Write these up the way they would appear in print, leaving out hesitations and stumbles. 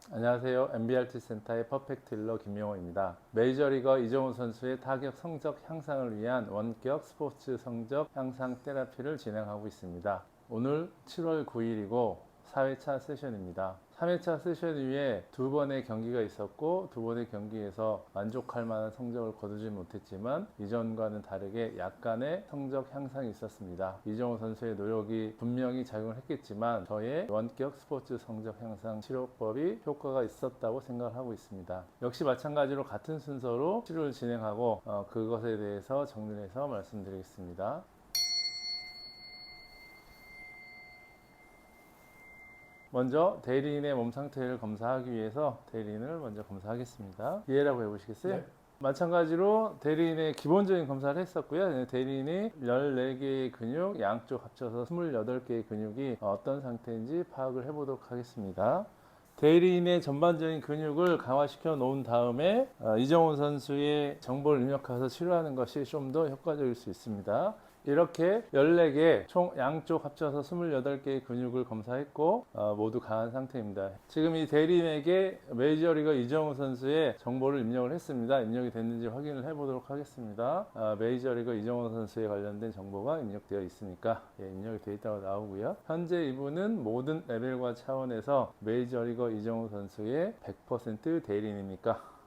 안녕하세요. MBRT 센터의 퍼펙트 힐러 김명호입니다. 메이저리거 이정우 선수의 타격 성적 향상을 위한 원격 스포츠 성적 향상 테라피를 진행하고 있습니다. 오늘 7월 9일이고 4회차 세션입니다. 3회차 세션 이후에 두 번의 경기가 있었고 두 번의 경기에서 만족할 만한 성적을 거두지 못했지만 이전과는 다르게 약간의 성적 향상이 있었습니다. 이정우 선수의 노력이 분명히 작용을 했겠지만 저의 원격 스포츠 성적 향상 치료법이 효과가 있었다고 생각하고 있습니다. 역시 마찬가지로 같은 순서로 치료를 진행하고 그것에 대해서 정리해서 말씀드리겠습니다. 먼저 대리인의 몸 상태를 검사하기 위해서 대리인을 먼저 검사하겠습니다. 이해라고 해보시겠어요? 네. 마찬가지로 대리인의 기본적인 검사를 했었고요. 대리인이 14개의 근육, 양쪽 합쳐서 28개의 근육이 어떤 상태인지 파악을 해보도록 하겠습니다. 대리인의 전반적인 근육을 강화시켜 놓은 다음에 이정우 선수의 정보를 입력해서 치료하는 것이 좀 더 효과적일 수 있습니다. 이렇게 14개, 총 양쪽 합쳐서 28개의 근육을 검사했고 모두 강한 상태입니다. 지금 이 대리인에게 메이저리거 이정우 선수의 정보를 입력을 했습니다. 입력이 됐는지 확인을 해보도록 하겠습니다. 메이저리거 이정우 선수에 관련된 정보가 입력되어 있으니까 입력이 되어 있다고 나오고요. 현재 이분은 모든 레벨과 차원에서 메이저리거 이정우 선수의 100% 대리인이니까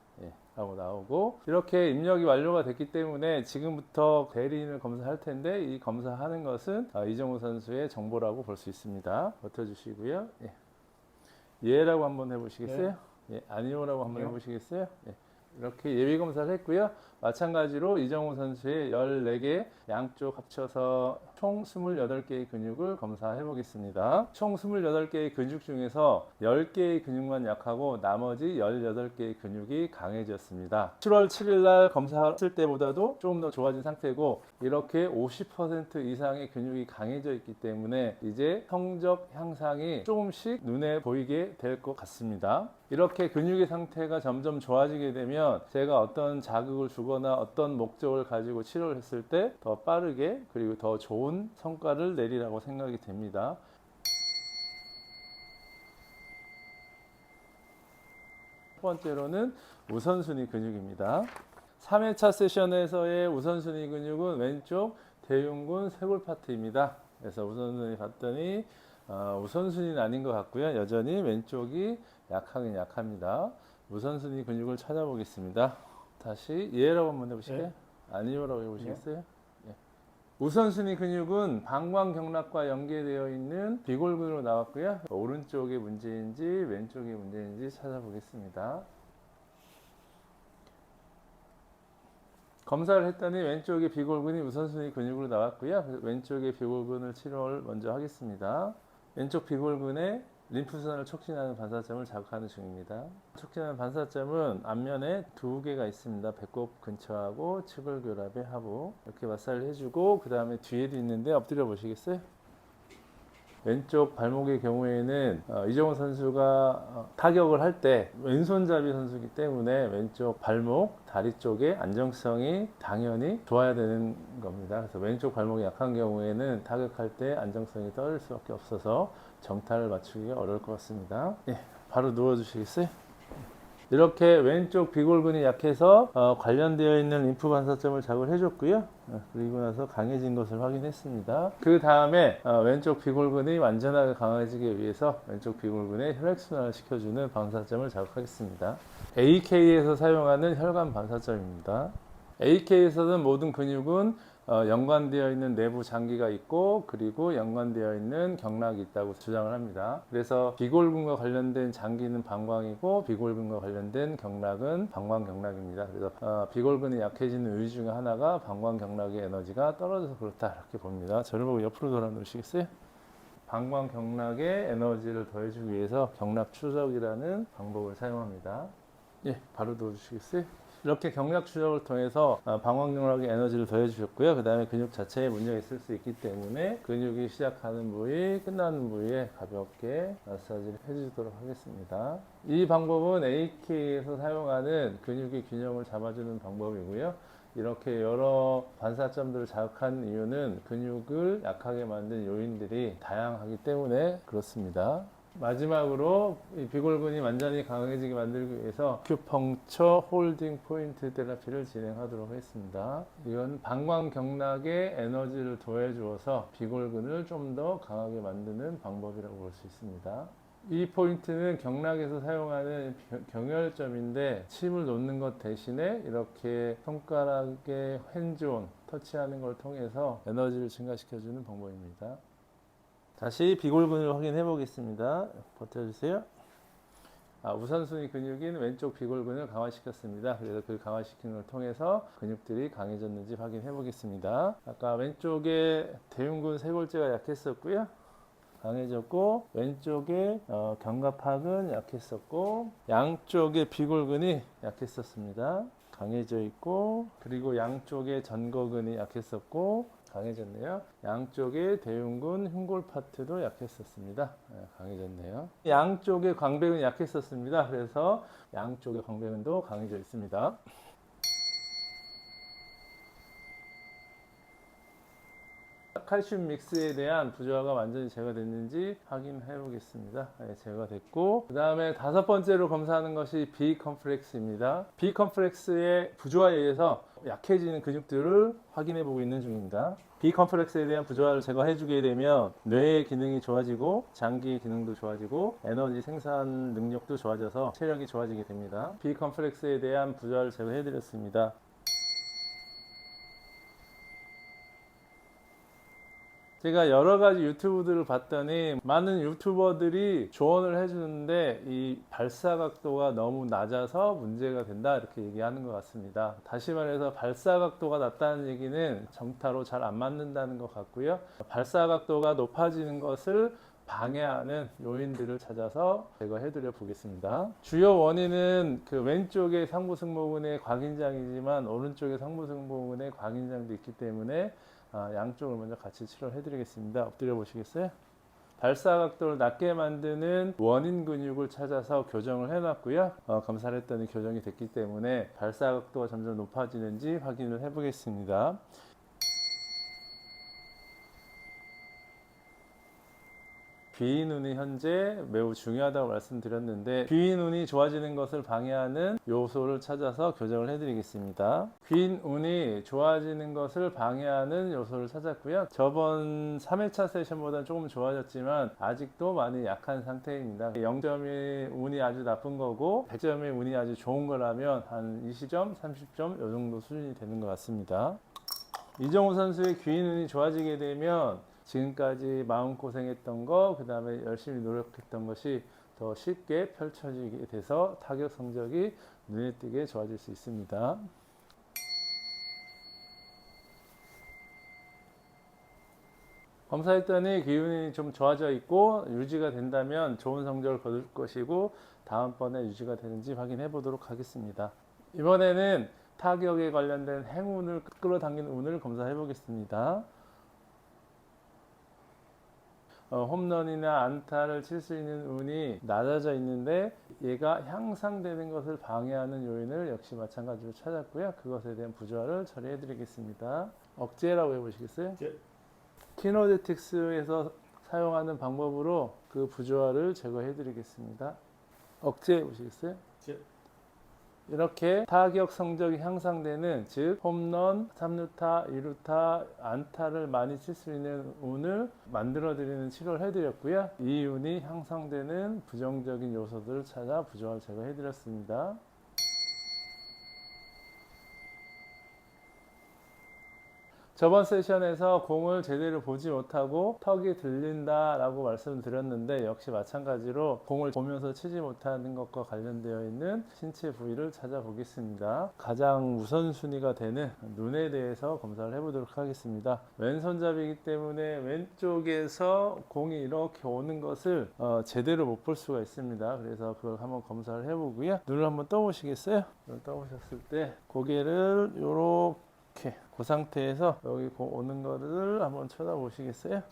라고 나오고, 이렇게 입력이 완료가 됐기 때문에 지금부터 대리인을 검사할 텐데 이 검사하는 것은 이정우 선수의 정보라고 볼 수 있습니다. 버텨주시고요. 예라고 한번 해보시겠어요? 네. 아니요라고 한번 해보시겠어요? 이렇게 예비 검사를 했고요. 마찬가지로 이정우 선수의 14개 양쪽 합쳐서 총 28개의 근육을 검사해 보겠습니다. 총 28개의 근육 중에서 10개의 근육만 약하고 나머지 18개의 근육이 강해졌습니다. 7월 7일 날 검사했을 때보다도 조금 더 좋아진 상태고, 이렇게 50% 이상의 근육이 강해져 있기 때문에 이제 성적 향상이 조금씩 눈에 보이게 될 것 같습니다. 이렇게 근육의 상태가 점점 좋아지게 되면 제가 어떤 자극을 주거나 어떤 목적을 가지고 치료를 했을 때 더 빠르게 그리고 더 좋은 성과를 내리라고 생각이 됩니다. 첫 번째로는 우선순위 근육입니다. 3회차 세션에서의 우선순위 근육은 왼쪽 대흉근 쇄골 파트입니다. 그래서 우선순위 봤더니 우선순위는 아닌 것 같고요. 여전히 왼쪽이 약하긴 약합니다. 우선순위 근육을 찾아보겠습니다. 다시 예라고 한번 해보실게요. 네. 아니요라고 해보시겠어요? 네. 우선순위 근육은 방광경락과 연계되어 있는 비골근으로 나왔고요. 오른쪽에 문제인지 왼쪽에 문제인지 찾아보겠습니다. 검사를 했더니 왼쪽의 비골근이 우선순위 근육으로 나왔고요. 왼쪽의 비골근을 치료를 먼저 하겠습니다. 왼쪽 비골근에 림프선을 촉진하는 반사점을 자극하는 중입니다. 촉진하는 반사점은 앞면에 2개가 있습니다. 배꼽 근처하고 측을교랍의 하부. 이렇게 마사지를 해주고 그 다음에 뒤에도 있는데 엎드려 보시겠어요? 왼쪽 발목의 경우에는 이정우 선수가 타격을 할 때 왼손잡이 선수이기 때문에 왼쪽 발목, 다리 쪽의 안정성이 당연히 좋아야 되는 겁니다. 그래서 왼쪽 발목이 약한 경우에는 타격할 때 안정성이 떨어질 수밖에 없어서 정타를 맞추기가 어려울 것 같습니다. 바로 누워주시겠어요? 이렇게 왼쪽 비골근이 약해서 관련되어 있는 림프 반사점을 자극을 해줬고요. 그리고 나서 강해진 것을 확인했습니다. 그 다음에 왼쪽 비골근이 완전하게 강해지기 위해서 왼쪽 비골근에 혈액순환을 시켜주는 반사점을 자극하겠습니다. AK에서 사용하는 혈관 반사점입니다. AK에서는 모든 근육은 연관되어 있는 내부 장기가 있고 그리고 연관되어 있는 경락이 있다고 주장을 합니다. 그래서 비골근과 관련된 장기는 방광이고 비골근과 관련된 경락은 방광경락입니다. 그래서 비골근이 약해지는 이유 중에 하나가 방광경락의 에너지가 떨어져서 그렇다 이렇게 봅니다. 저를 보고 옆으로 돌아 놓으시겠어요? 방광경락에 에너지를 더해주기 위해서 경락 추적이라는 방법을 사용합니다. 바로 누워주시겠어요? 이렇게 경락 추적을 통해서 방광경락에 에너지를 더해 주셨고요. 그 다음에 근육 자체에 문제가 있을 수 있기 때문에 근육이 시작하는 부위, 끝나는 부위에 가볍게 마사지를 해주도록 하겠습니다. 이 방법은 AK에서 사용하는 근육의 균형을 잡아주는 방법이고요. 이렇게 여러 반사점들을 자극한 이유는 근육을 약하게 만든 요인들이 다양하기 때문에 그렇습니다. 마지막으로 이 비골근이 완전히 강해지게 만들기 위해서 아큐펑처 홀딩 포인트 테라피를 진행하도록 하겠습니다. 이건 방광경락에 에너지를 더해주어서 비골근을 좀 더 강하게 만드는 방법이라고 볼 수 있습니다. 이 포인트는 경락에서 사용하는 경혈점인데 침을 놓는 것 대신에 이렇게 손가락에 핸즈온 터치하는 걸 통해서 에너지를 증가시켜주는 방법입니다. 다시 비골근을 확인해 보겠습니다. 버텨주세요. 우선순위 근육인 왼쪽 비골근을 강화시켰습니다. 그래서 그 강화시키는 걸 통해서 근육들이 강해졌는지 확인해 보겠습니다. 아까 왼쪽에 대흉근 쇄골제가 약했었고요. 강해졌고, 왼쪽에 견갑학은 약했었고, 양쪽의 비골근이 약했었습니다. 강해져 있고, 그리고 양쪽의 전거근이 약했었고 강해졌네요. 양쪽의 대흉근 흉골 파트도 약했었습니다. 강해졌네요. 양쪽의 광배근이 약했었습니다. 그래서 양쪽의 광배근도 강해져 있습니다. 칼슘 믹스에 대한 부조화가 완전히 제거됐는지 확인해 보겠습니다. 제거됐고, 그 다음에 다섯 번째로 검사하는 것이 비컴플렉스입니다. 비컴플렉스의 부조화에 의해서 약해지는 근육들을 확인해 보고 있는 중입니다. 비컴플렉스에 대한 부조화를 제거해 주게 되면 뇌의 기능이 좋아지고 장기의 기능도 좋아지고 에너지 생산 능력도 좋아져서 체력이 좋아지게 됩니다. 비컴플렉스에 대한 부조화를 제거해 드렸습니다. 제가 여러 가지 유튜브들을 봤더니 많은 유튜버들이 조언을 해주는데 이 발사 각도가 너무 낮아서 문제가 된다 이렇게 얘기하는 것 같습니다. 다시 말해서 발사 각도가 낮다는 얘기는 정타로 잘 안 맞는다는 것 같고요. 발사 각도가 높아지는 것을 방해하는 요인들을 찾아서 제거해 드려 보겠습니다. 주요 원인은 그 왼쪽의 상부승모근의 광인장이지만 오른쪽의 상부승모근의 광인장도 있기 때문에 양쪽을 먼저 같이 치료해 드리겠습니다. 엎드려 보시겠어요? 발사 각도를 낮게 만드는 원인 근육을 찾아서 교정을 해놨고요. 검사를 했더니 교정이 됐기 때문에 발사 각도가 점점 높아지는지 확인을 해 보겠습니다. 귀인운이 현재 매우 중요하다고 말씀드렸는데 귀인운이 좋아지는 것을 방해하는 요소를 찾아서 교정을 해드리겠습니다. 귀인운이 좋아지는 것을 방해하는 요소를 찾았고요. 저번 3회차 세션보다는 조금 좋아졌지만 아직도 많이 약한 상태입니다. 0점이 운이 아주 나쁜 거고 100점의 운이 아주 좋은 거라면 한 20점, 30점 이 정도 수준이 되는 것 같습니다. 이정우 선수의 귀인운이 좋아지게 되면 지금까지 마음고생했던 거, 그 다음에 열심히 노력했던 것이 더 쉽게 펼쳐지게 돼서 타격 성적이 눈에 띄게 좋아질 수 있습니다. 검사했더니 기운이 좀 좋아져 있고 유지가 된다면 좋은 성적을 거둘 것이고 다음번에 유지가 되는지 확인해 보도록 하겠습니다. 이번에는 타격에 관련된 행운을 끌어당기는 운을 검사해 보겠습니다. 홈런이나 안타를 칠 수 있는 운이 낮아져 있는데 얘가 향상되는 것을 방해하는 요인을 역시 마찬가지로 찾았고요. 그것에 대한 부조화를 처리해 드리겠습니다. 억제라고 해보시겠어요? 네. 키노제틱스에서 사용하는 방법으로 그 부조화를 제거해 드리겠습니다. 억제해 보시겠어요? 네. 이렇게 타격 성적이 향상되는 즉 홈런, 3루타, 2루타, 안타를 많이 칠 수 있는 운을 만들어 드리는 치료를 해드렸고요. 이 운이 향상되는 부정적인 요소들을 찾아 부조화를 제거해 드렸습니다. 저번 세션에서 공을 제대로 보지 못하고 턱이 들린다 라고 말씀드렸는데 역시 마찬가지로 공을 보면서 치지 못하는 것과 관련되어 있는 신체 부위를 찾아보겠습니다. 가장 우선순위가 되는 눈에 대해서 검사를 해보도록 하겠습니다. 왼손잡이기 때문에 왼쪽에서 공이 이렇게 오는 것을 제대로 못 볼 수가 있습니다. 그래서 그걸 한번 검사를 해보고요. 눈을 한번 떠보시겠어요? 눈을 떠보셨을 때 고개를 이렇게 그 상태에서 여기 오는 거를 한번 쳐다보시겠어요?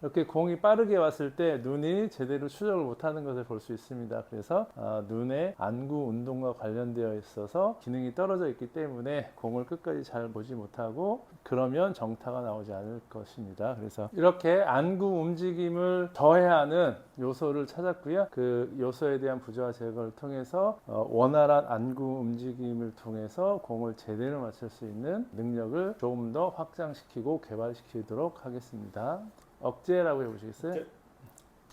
이렇게 공이 빠르게 왔을 때 눈이 제대로 추적을 못하는 것을 볼 수 있습니다. 그래서 눈의 안구 운동과 관련되어 있어서 기능이 떨어져 있기 때문에 공을 끝까지 잘 보지 못하고 그러면 정타가 나오지 않을 것입니다. 그래서 이렇게 안구 움직임을 더해야 하는 요소를 찾았고요. 그 요소에 대한 부조화 제거를 통해서 원활한 안구 움직임을 통해서 공을 제대로 맞출 수 있는 능력을 조금 더 확장시키고 개발시키도록 하겠습니다. 억제라고 해보시겠어요? 네.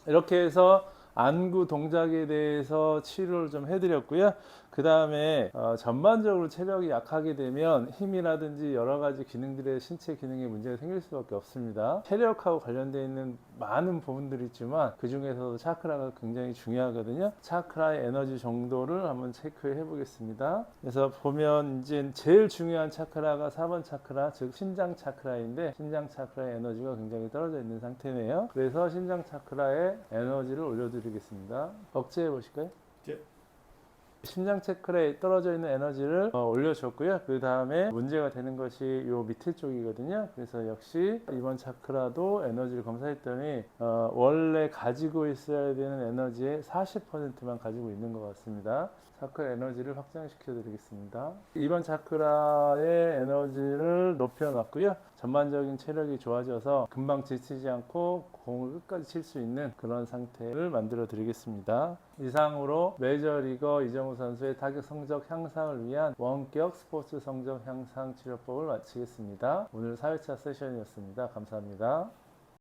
이렇게 해서 안구 동작에 대해서 치료를 좀 해드렸고요. 그 다음에 전반적으로 체력이 약하게 되면 힘이라든지 여러 가지 기능들의 신체 기능에 문제가 생길 수밖에 없습니다. 체력하고 관련되어 있는 많은 부분들이 있지만 그 중에서도 차크라가 굉장히 중요하거든요. 차크라의 에너지 정도를 한번 체크해 보겠습니다. 그래서 보면 이제 제일 중요한 차크라가 4번 차크라, 즉 심장 차크라인데 심장 차크라의 에너지가 굉장히 떨어져 있는 상태네요. 그래서 심장 차크라의 에너지를 올려드리겠습니다. 억제해 보실까요? 네. 심장 차크라에 떨어져 있는 에너지를 올려줬고요. 그 다음에 문제가 되는 것이 요 밑에 쪽이거든요. 그래서 역시 이번 차크라도 에너지를 검사했더니 원래 가지고 있어야 되는 에너지의 40%만 가지고 있는 것 같습니다. 차크라 에너지를 확장시켜 드리겠습니다. 이번 차크라의 에너지를 높여 놨고요. 전반적인 체력이 좋아져서 금방 지치지 않고 공을 끝까지 칠 수 있는 그런 상태를 만들어 드리겠습니다. 이상으로 메이저리거 이정우 선수의 타격 성적 향상을 위한 원격 스포츠 성적 향상 치료법을 마치겠습니다. 오늘 4회차 세션이었습니다. 감사합니다.